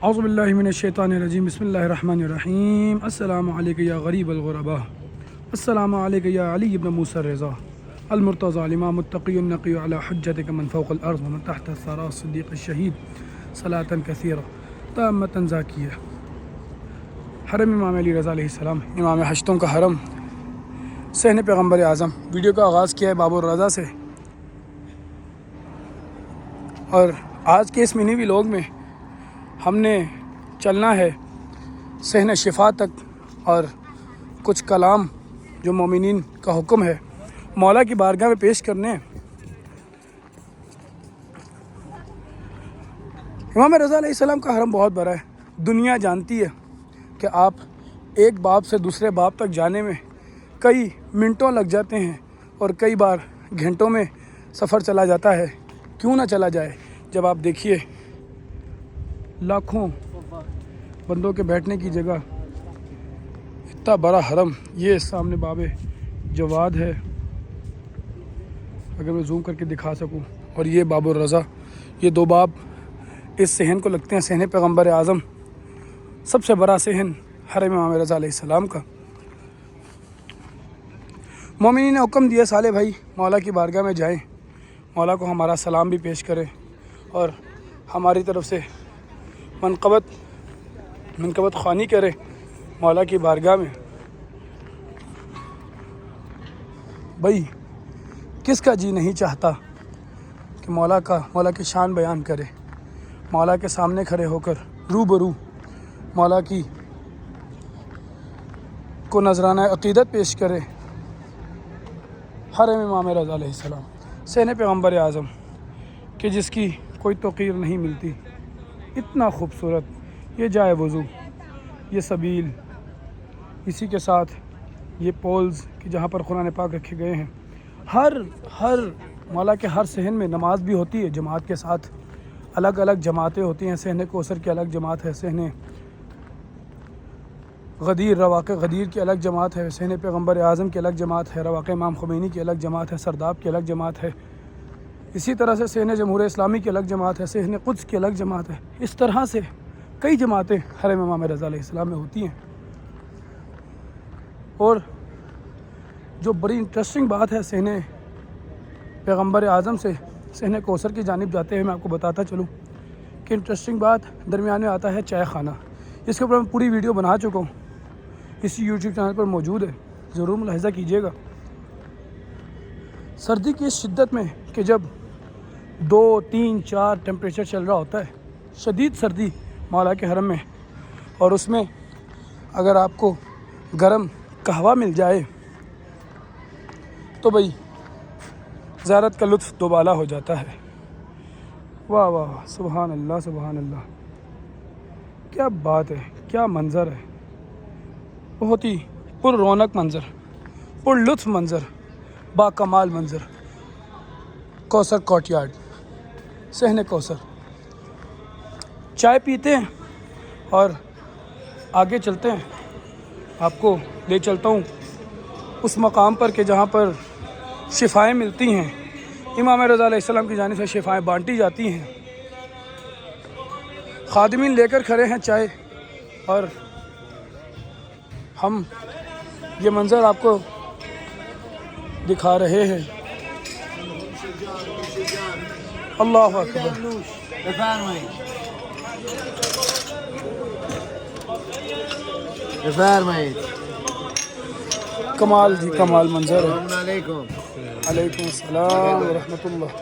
اعوذ باللہ من الشیطان الرجیم بسم اللہ الرحمن الرحیم السلام علیکم یا غریب الغرباء السلام علیکم یا علی ابن موسیٰ الرضا المرتضی الامام التقی النقی علی حجتک من فوق الارض ومن تحت الثری الصدیق الشہید صلاۃ کثیرہ تامۃ زاکیہ۔ حرم امام علی رضا علیہ السلام، امام ہشتوں کا حرم، صحن پیغمبر اعظم۔ ویڈیو کا آغاز کیا ہے باب الرضا سے، اور آج کے اس منی ولاگ میں ہم نے چلنا ہے صحن شفا تک، اور کچھ کلام جو مومنین کا حکم ہے مولا کی بارگاہ میں پیش کرنے ہیں۔ امام رضا علیہ السلام کا حرم بہت بڑا ہے۔ دنیا جانتی ہے کہ آپ ایک باب سے دوسرے باب تک جانے میں کئی منٹوں لگ جاتے ہیں، اور کئی بار گھنٹوں میں سفر چلا جاتا ہے۔ کیوں نہ چلا جائے جب آپ دیکھیے لاکھوں بندوں کے بیٹھنے کی جگہ، اتنا بڑا حرم۔ یہ سامنے باب جواد ہے، اگر میں زوم کر کے دکھا سکوں، اور یہ باب الرضا۔ یہ دو باب اس صحن کو لگتے ہیں صحن پیغمبر اعظم، سب سے بڑا صحن حرم امام رضا علیہ السلام کا۔ مومنین نے حکم دیا صالح بھائی مولا کی بارگاہ میں جائیں، مولا کو ہمارا سلام بھی پیش کریں، اور ہماری طرف سے منقبت خوانی کرے مولا کی بارگاہ میں۔ بھائی کس کا جی نہیں چاہتا کہ مولا کی شان بیان کرے، مولا کے سامنے کھڑے ہو کر روبرو مولا کی کو نذرانہ عقیدت پیش کرے۔ حرم امام رضا علیہ السلام، صحن پیغمبر اعظم کہ جس کی کوئی توقیر نہیں ملتی، اتنا خوبصورت۔ یہ جائے وضو، یہ سبیل، اسی کے ساتھ یہ پولز کہ جہاں پر قرآن پاک رکھے گئے ہیں۔ ہر مولا کے ہر صحن میں نماز بھی ہوتی ہے جماعت کے ساتھ، الگ الگ جماعتیں ہوتی ہیں۔ صحن کوثر کی الگ جماعت ہے، صحن غدیر رواقع غدیر کی الگ جماعت ہے، صحن پیغمبر اعظم کی الگ جماعت ہے، رواقع امام خمینی کی الگ جماعت ہے، سرداب کی الگ جماعت ہے، اسی طرح سے صحن جمہور اسلامی کی الگ جماعت ہے، صحن قدس کی الگ جماعت ہے۔ اس طرح سے کئی جماعتیں حرم امام رضا علیہ السلام میں ہوتی ہیں۔ اور جو بڑی انٹرسٹنگ بات ہے صحن پیغمبر اعظم سے صحن کوثر کی جانب جاتے ہیں، میں آپ کو بتاتا چلوں کہ انٹرسٹنگ بات درمیان میں آتا ہے چائے خانہ۔ اس کے اوپر میں پوری ویڈیو بنا چکا ہوں، اسی یوٹیوب چینل پر موجود ہے، ضرور ملاحظہ کیجیے گا۔ سردی کی اس شدت میں کہ جب 2، 3، 4 ٹیمپریچر چل رہا ہوتا ہے، شدید سردی مولا کے حرم میں، اور اس میں اگر آپ کو گرم قہوہ مل جائے تو بھائی زیارت کا لطف دوبالا ہو جاتا ہے۔ واہ واہ، سبحان اللہ سبحان اللہ، کیا بات ہے، کیا منظر ہے، بہت ہی پر رونق منظر، پر لطف منظر، با کمال منظر۔ کوثر کورٹ یارڈ، صحن کوثر۔ چائے پیتے ہیں اور آگے چلتے ہیں، آپ کو لے چلتا ہوں اس مقام پر کہ جہاں پر شفائیں ملتی ہیں، امام رضا علیہ السلام کی جانب سے شفائیں بانٹی جاتی ہیں۔ خادمین لے کر کھڑے ہیں چائے، اور ہم یہ منظر آپ کو دکھا رہے ہیں۔ اللہ اکبر، کمال جی کمال منظر ہے۔ علیکم السلام ورحمۃ اللہ۔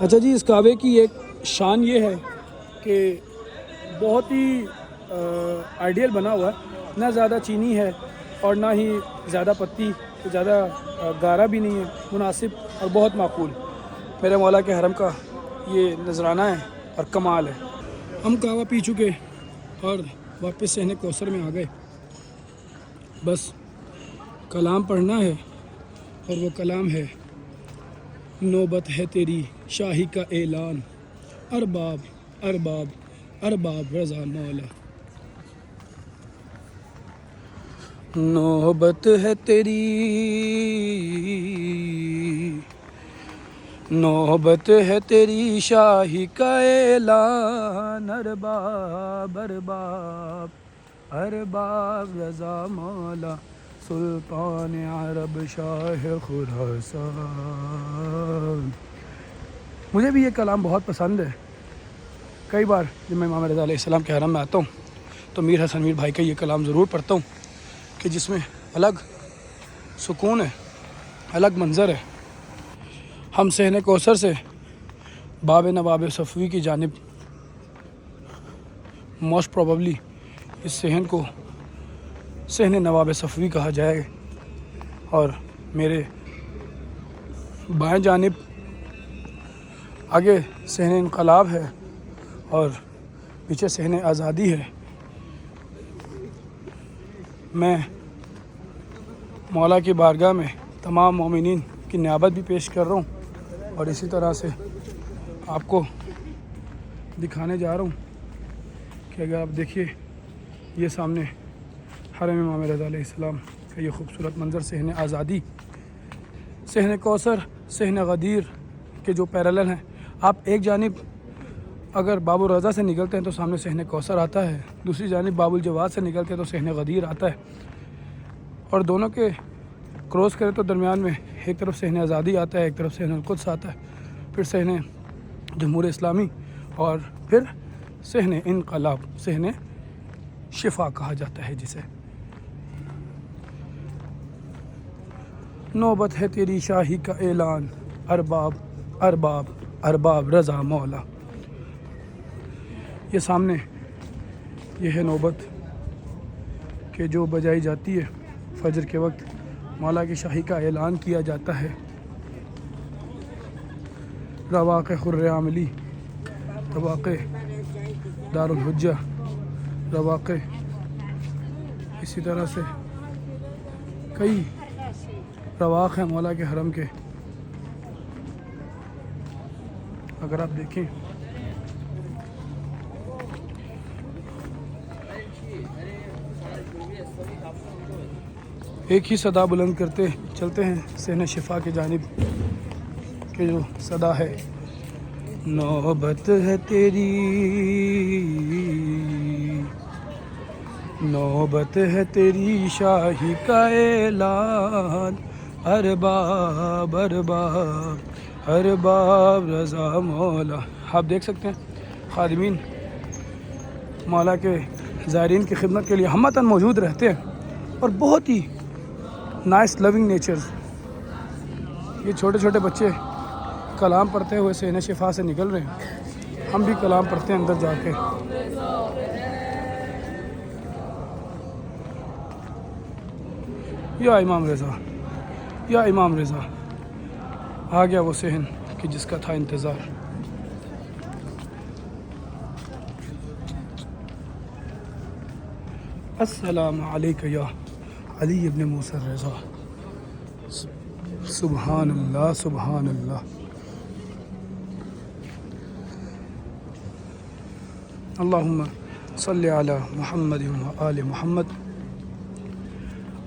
اچھا جی، اس کعبے کی ایک شان یہ ہے کہ بہت ہی آئیڈیل بنا ہوا ہے، نہ زیادہ چینی ہے اور نہ ہی زیادہ پتی، زیادہ گارا بھی نہیں ہے، مناسب اور بہت معقول۔ میرے مولا کے حرم کا یہ نذرانہ ہے اور کمال ہے۔ ہم قہوہ پی چکے اور واپس صحن کوثر میں آ گئے، بس کلام پڑھنا ہے، اور وہ کلام ہے نوبت ہے تیری شاہی کا اعلان، ارباب ارباب ارباب رضا مولا۔ نوبت ہے تیری، نوبت ہے تیری شاہی کا اعلان، ارباب ارباب ارباب رضا مولا سلطان عرب شاہ خراسان۔ مجھے بھی یہ کلام بہت پسند ہے۔ کئی بار جب میں امام رضا علیہ السلام کے حرم میں آتا ہوں تو میر حسن میر بھائی کا یہ کلام ضرور پڑھتا ہوں کہ جس میں الگ سکون ہے، الگ منظر ہے۔ ہم صحن کوثر سے باب نواب صفوی کی جانب موسٹ پروبیبلی اس صحن کو صحن نواب صفوی کہا جائے، اور میرے بائیں جانب آگے صحن انقلاب ہے اور پیچھے صحن آزادی ہے۔ میں مولا کی بارگاہ میں تمام مومنین کی نیابت بھی پیش کر رہا ہوں، اور اسی طرح سے آپ کو دکھانے جا رہا ہوں کہ اگر آپ دیکھیے یہ سامنے حرم امام رضا علیہ السلام کا یہ خوبصورت منظر، صحن آزادی، صحن کوثر، صحن غدیر کے جو پیرالل ہیں۔ آپ ایک جانب اگر باب الرضا سے نکلتے ہیں تو سامنے صحن کوثر آتا ہے، دوسری جانب باب الجواد سے نکلتے ہیں تو صحن غدیر آتا ہے، اور دونوں کے کراس کریں تو درمیان میں ایک طرف صحن آزادی آتا ہے، ایک طرف صحن القدس آتا ہے، پھر صحن جمہور اسلامی، اور پھر صحن انقلاب، صحن شفا کہا جاتا ہے جسے۔ نوبت ہے تیری شاہی کا اعلان، ارباب ارباب ارباب رضا مولا۔ یہ سامنے یہ ہے نوبت کہ جو بجائی جاتی ہے فجر کے وقت، مولا کی شاہی کا اعلان کیا جاتا ہے۔ رواق خر عاملی، رواق دار الحجہ، رواق، اسی طرح سے کئی رواق ہیں مولا کے حرم کے۔ اگر آپ دیکھیں ایک ہی صدا بلند کرتے چلتے ہیں صحن شفا کی جانب، کہ جو صدا ہے نوبت ہے تیری، نوبت ہے تیری شاہی کا اعلان، ارباب ارباب ارباب رضا مولا۔ آپ دیکھ سکتے ہیں خادمین مولا کے زائرین کی خدمت کے لیے ہمتاً موجود رہتے ہیں، اور بہت ہی نائس لونگ نیچرز۔ یہ چھوٹے چھوٹے بچے کلام پڑھتے ہوئے صحن شفا سے نکل رہے ہیں، ہم بھی کلام پڑھتے ہیں اندر جا کے۔ یا امام رضا، یا امام رضا، آ گیا وہ صحن کہ جس کا تھا انتظار۔ السلام علیکم یا علی ابن موسیٰ رضا۔ سبحان اللہ سبحان اللہ۔ اللہم صلی علی محمد و آل محمد۔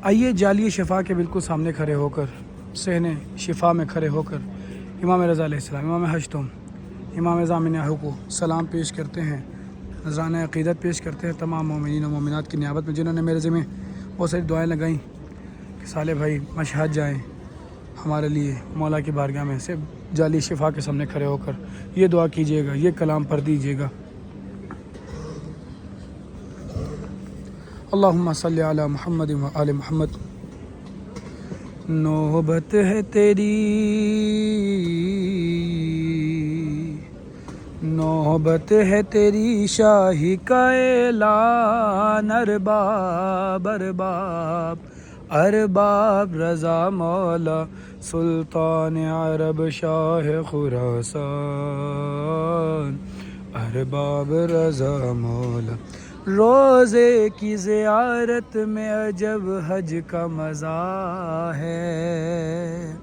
آئیے جالی شفا کے بالکل سامنے کھڑے ہو کر، صحن شفا میں کھڑے ہو کر امام رضا علیہ السلام، امام ہشتم، امام ضامن احو کو سلام پیش کرتے ہیں، نذرانہ عقیدت پیش کرتے ہیں تمام مومنین و مومنات کی نیابت میں، جنہوں نے میرے ذمہ بہت ساری دعائیں لگائیں کہ صالح بھائی مشہد جائیں ہمارے لیے مولا کی بارگاہ میں، سے جالی شفا کے سامنے کھڑے ہو کر یہ دعا کیجیے گا، یہ کلام پڑھ دیجیے گا۔ اللہم صلی علی محمد و آل محمد۔ نوبت ہے تیری، نوبت ہے تیری شاہی کا اعلان، ارباب ارباب ارباب رضا مولا سلطان عرب شاہ خراسان، ارباب رضا مولا۔ روزے کی زیارت میں عجب حج کا مزہ ہے،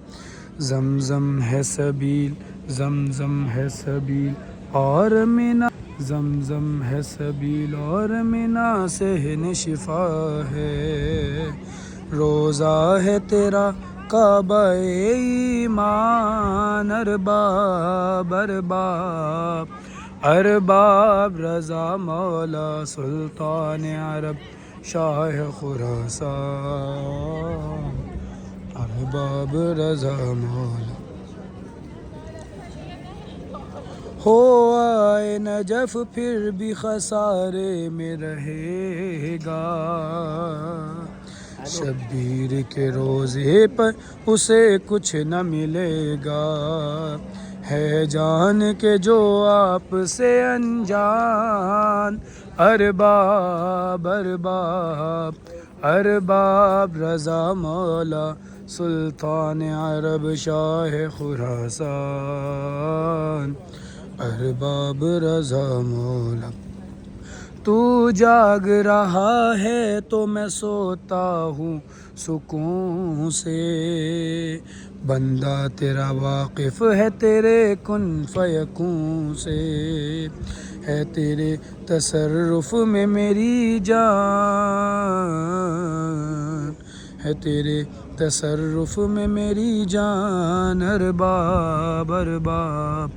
زمزم ہے سبیل، زمزم ہے سبیل، اور مینا زمزم ہے سبیل اور منا صحن شفا ہے، روزہ ہے تیرا کعبہ ایمان، ارباب ارباب ارباب رضا مولا سلطان عرب شاہ خراسان، ارباب رضا مولا ہو آئے نجف پھر بھی خسارے میں رہے گا، شبیر کے روزے پر اسے کچھ نہ ملے گا، ہے جان کے جو آپ سے انجان، ارباب ارباب ارباب رضا مولا سلطان عرب شاہ خراسان، ارباب رضا مولا۔ تو جاگ رہا ہے تو میں سوتا ہوں سکون سے، بندہ تیرا واقف ہے تیرے کن فیکون سے، ہے تیرے تصرف میں میری جان، ہے تیرے تصرف میں میری جان، ارباب ارباب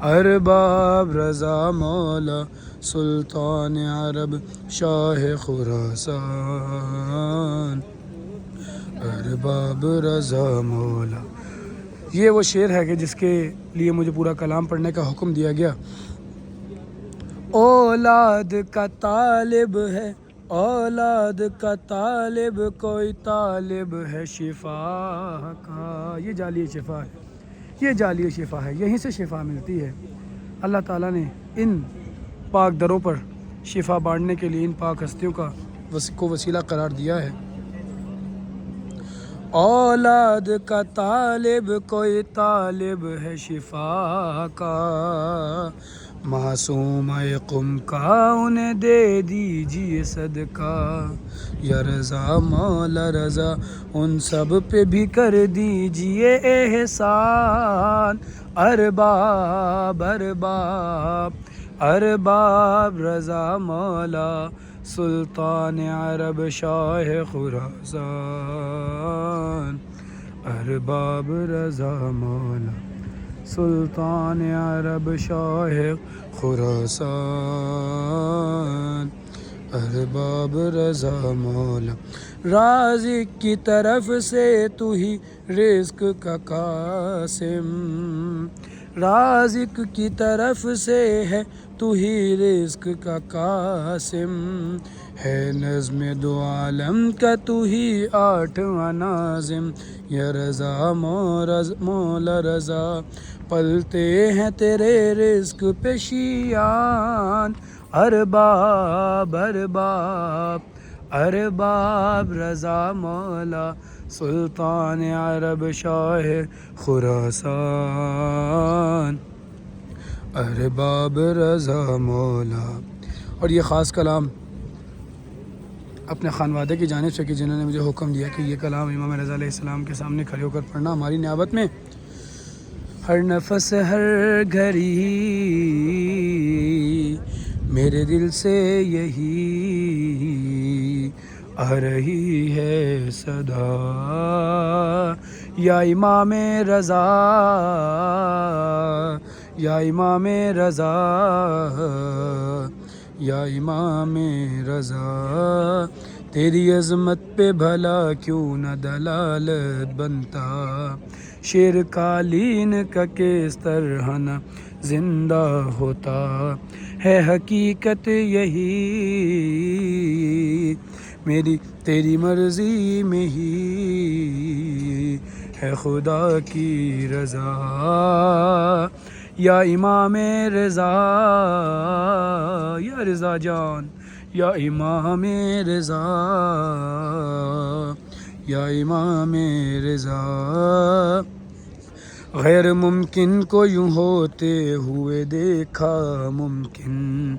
ارباب رضا مولا سلطان عرب شاہ خراسان، ارباب رضا مولا۔ یہ وہ شعر ہے کہ جس کے لیے مجھے پورا کلام پڑھنے کا حکم دیا گیا۔ اولاد کا طالب ہے، اولاد کا طالب، کوئی طالب ہے شفا کا، یہ جعلی شفا ہے، یہ جعلی شفا ہے، یہیں سے شفا ملتی ہے۔ اللہ تعالیٰ نے ان پاک دروں پر شفا بانٹنے کے لیے ان پاک ہستیوں کو وسیلہ قرار دیا ہے۔ اولاد کا طالب، کوئی طالب ہے شفا کا، معصوم قم کا انہیں دے دیجیے صدقہ، یا رضا مولا رضا ان سب پہ بھی کر دیجیے احسان، ارباب ارباب ارباب رضا مولا سلطان عرب شاہ خراسان، ارباب رضا مولا سلطان عرب شاہ خراسان، ارباب رضا مولا۔ رازق کی طرف سے تو ہی رزق کا قاسم، رازق کی طرف سے ہے تو ہی رزق کا قاسم، ہے نظم دو عالم کا تو ہی آٹھواں ناظم، یا رضا مولا رضا پلتے ہیں تیرے رزق پہ شیان، ارباب ارباب ارباب رضا مولا سلطان عرب شاہ خراسان، ارباب رضا مولا۔ اور یہ خاص کلام اپنے خانوادے کی جانب سے کہ جنہوں نے مجھے حکم دیا کہ یہ کلام امام رضا علیہ السلام کے سامنے کھڑے ہو کر پڑھنا ہماری نیابت میں، ہر نفس ہر گھڑی میرے دل سے یہی آ رہی ہے صدا، یا امام رضا یا امام رضا یا امام رضا، تیری عظمت پہ بھلا کیوں نہ دلالت بنتا، شیر قالین کا کس طرح نہ زندہ ہوتا، ہے حقیقت یہی میری تیری مرضی میں ہی ہے خدا کی رضا، یا امام رضا یا رضا جان، یا امام رضا یا امام رضا، غیر ممکن کو یوں ہوتے ہوئے دیکھا ممکن،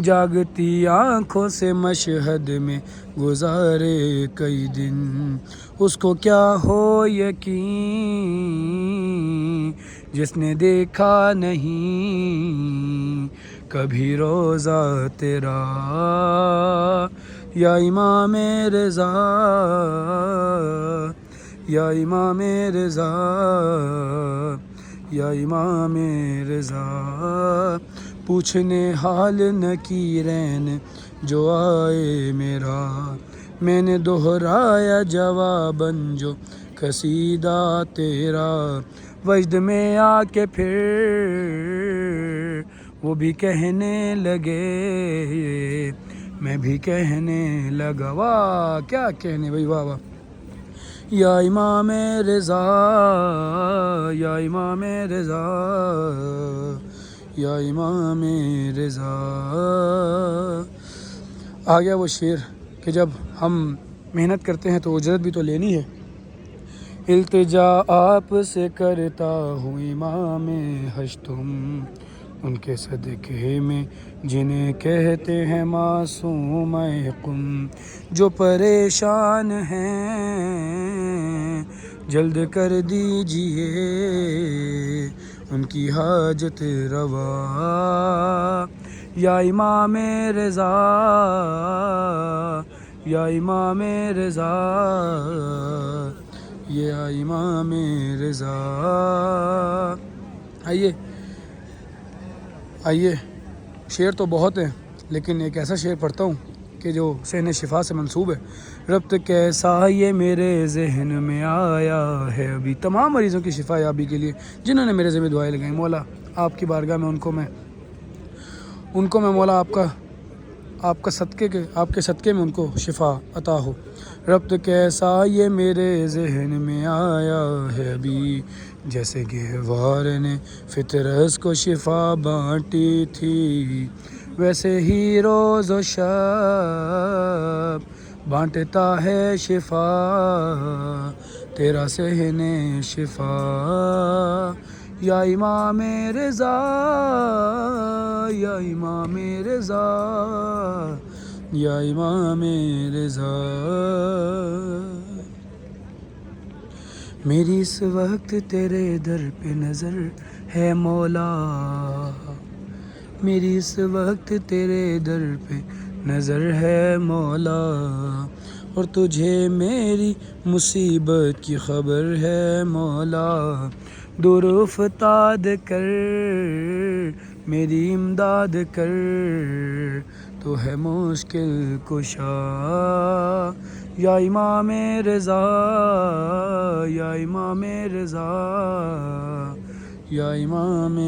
جاگتی آنکھوں سے مشہد میں گزارے کئی دن، اس کو کیا ہو یقین جس نے دیکھا نہیں، کبھی روزہ تیرا یا امام رضا یا امام رضا یا امام رضا پوچھنے حال نکیرین جو آئے میرا میں نے دہرایا جواباً جو قصیدہ تیرا وجد میں آ کے پھر وہ بھی کہنے لگے میں بھی کہنے لگا واہ کیا کہنے بھائی واہ واہ یا امام رضا یا امام رضا یا امام رضا آ گیا وہ شعر کہ جب ہم محنت کرتے ہیں تو اجرت بھی تو لینی ہے التجا آپ سے کرتا ہوں امام ہشتم ان کے صدقے میں جنہیں کہتے ہیں معصوم قم جو پریشان ہیں جلد کر دیجئے ان کی حاجت روا یا امام رضا یا امام رضا یا امام رضا آئیے شعر تو بہت ہیں لیکن ایک ایسا شعر پڑھتا ہوں کہ جو صحن شفا سے منسوب ہے ربط کیسا یہ میرے ذہن میں آیا ہے ابھی تمام مریضوں کی شفا یابی کے لیے جنہوں نے میرے ذمہ دعائیں لگائیں مولا آپ کی بارگاہ میں ان کو میں مولا آپ کے صدقے میں ان کو شفا عطا ہو ربط کیسا یہ میرے ذہن میں آیا ہے ابھی جیسے گہوار نے فطرت کو شفا بانٹی تھی ویسے ہی روز و شب بانٹتا ہے شفا تیرا صحن شفا یا امام رضا یا امام رضا یا امام رضا میری اس وقت تیرے در پہ نظر ہے مولا میری اس وقت تیرے در پہ نظر ہے مولا اور تجھے میری مصیبت کی خبر ہے مولا دور افتاد کر میری امداد کر تو ہے مشکل کشا یا امام رضا یا امام رضا یا امام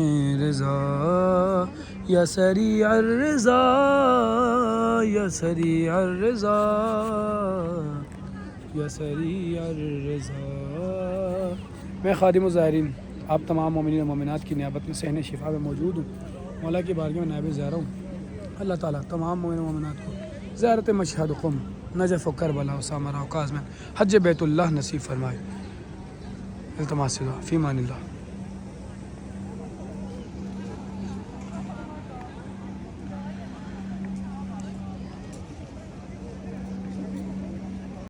رضا یا سریع الرضا یا سریع الرضا یا سریع الرضا میں خادم الزائرین آپ تمام مومنین و مومنات کی نیابت میں صحن شفا میں موجود ہوں مولا کی بارگاہ میں نائب زیارہ ہوں اللہ تعالیٰ تمام مومنین و مومنات کو زیارت مشہد و قم نجف و کربلا و سامرہ و کاظمین حج بیت اللہ نصیب فرمائے التماس دعا فی امان اللہ